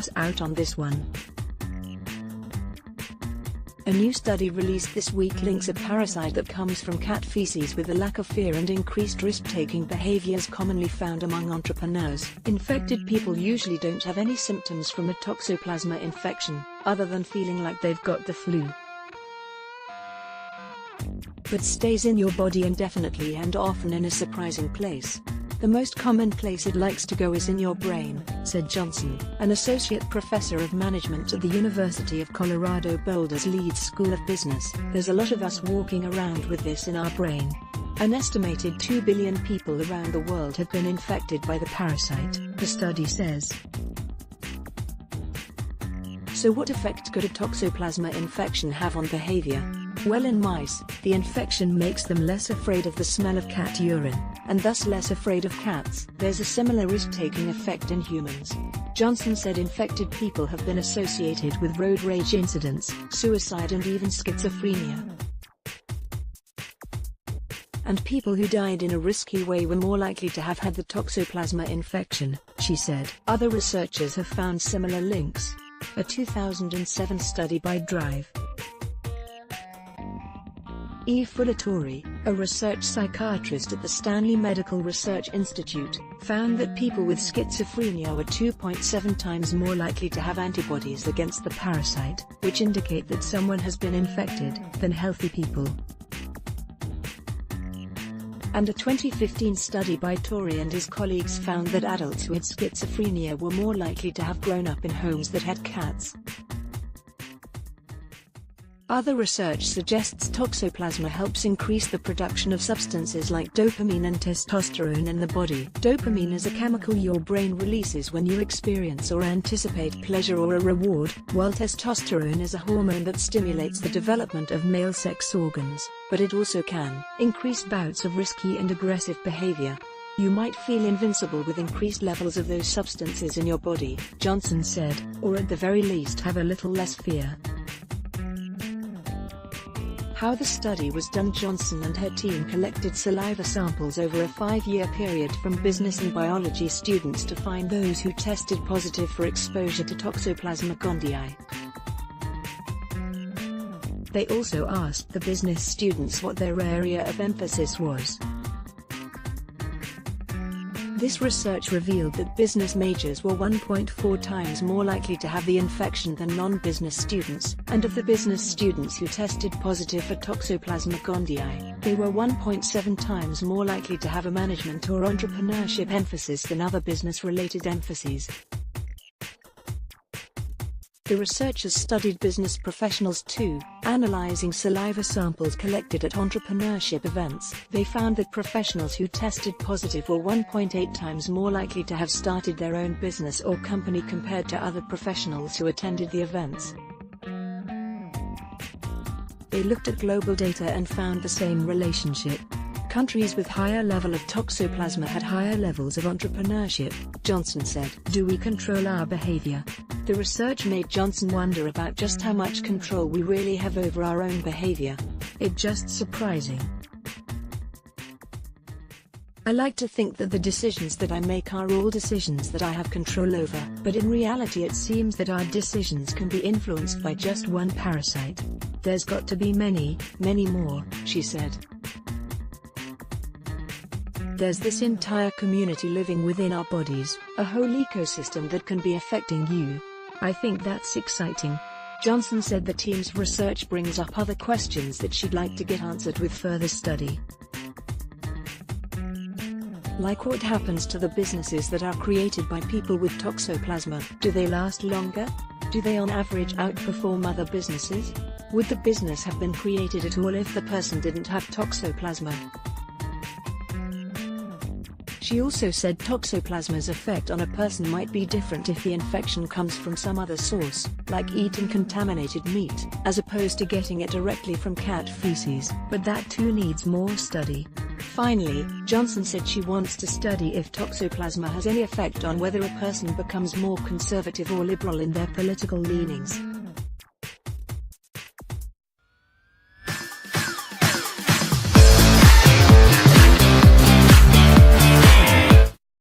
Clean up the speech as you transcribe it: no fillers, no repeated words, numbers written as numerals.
us out on this one. A new study released this week links a parasite that comes from cat feces with the lack of fear and increased risk-taking behaviors commonly found among entrepreneurs. Infected people usually don't have any symptoms from a toxoplasma infection, other than feeling like they've got the flu, but stays in your body indefinitely and often in a surprising place. The most common place it likes to go is in your brain, said Johnson, an associate professor of management at the University of Colorado Boulder's Leeds School of Business. There's a lot of us walking around with this in our brain. An estimated 2 billion people around the world have been infected by the parasite, the study says. So what effect could a toxoplasma infection have on behavior? Well, in mice, the infection makes them less afraid of the smell of cat urine, and thus less afraid of cats. There's a similar risk-taking effect in humans. Johnson said infected people have been associated with road rage incidents, suicide and even schizophrenia. And people who died in a risky way were more likely to have had the toxoplasma infection, she said. Other researchers have found similar links. A 2007 study by Drive E. Frulatori, a research psychiatrist at the Stanley Medical Research Institute, found that people with schizophrenia were 2.7 times more likely to have antibodies against the parasite, which indicate that someone has been infected, than healthy people. And a 2015 study by Torrey and his colleagues found that adults who had schizophrenia were more likely to have grown up in homes that had cats. Other research suggests toxoplasma helps increase the production of substances like dopamine and testosterone in the body. Dopamine is a chemical your brain releases when you experience or anticipate pleasure or a reward, while testosterone is a hormone that stimulates the development of male sex organs, but it also can increase bouts of risky and aggressive behavior. You might feel invincible with increased levels of those substances in your body, Johnson said, or at the very least have a little less fear. How the study was done. Johnson and her team collected saliva samples over a 5-year period from business and biology students to find those who tested positive for exposure to Toxoplasma gondii. They also asked the business students what their area of emphasis was. This research revealed that business majors were 1.4 times more likely to have the infection than non-business students, and of the business students who tested positive for Toxoplasma gondii, they were 1.7 times more likely to have a management or entrepreneurship emphasis than other business-related emphases. The researchers studied business professionals too, analyzing saliva samples collected at entrepreneurship events. They found that professionals who tested positive were 1.8 times more likely to have started their own business or company compared to other professionals who attended the events. They looked at global data and found the same relationship. Countries with higher level of toxoplasma had higher levels of entrepreneurship, Johnson said. Do we control our behavior? The research made Johnson wonder about just how much control we really have over our own behavior. It's just surprising. I like to think that the decisions that I make are all decisions that I have control over, but in reality it seems that our decisions can be influenced by just one parasite. There's got to be many, many more, she said. There's this entire community living within our bodies, a whole ecosystem that can be affecting you. I think that's exciting. Johnson said the team's research brings up other questions that she'd like to get answered with further study. Like what happens to the businesses that are created by people with toxoplasma? Do they last longer? Do they on average outperform other businesses? Would the business have been created at all if the person didn't have toxoplasma? She also said toxoplasma's effect on a person might be different if the infection comes from some other source, like eating contaminated meat, as opposed to getting it directly from cat feces, but that too needs more study. Finally, Johnson said she wants to study if toxoplasma has any effect on whether a person becomes more conservative or liberal in their political leanings.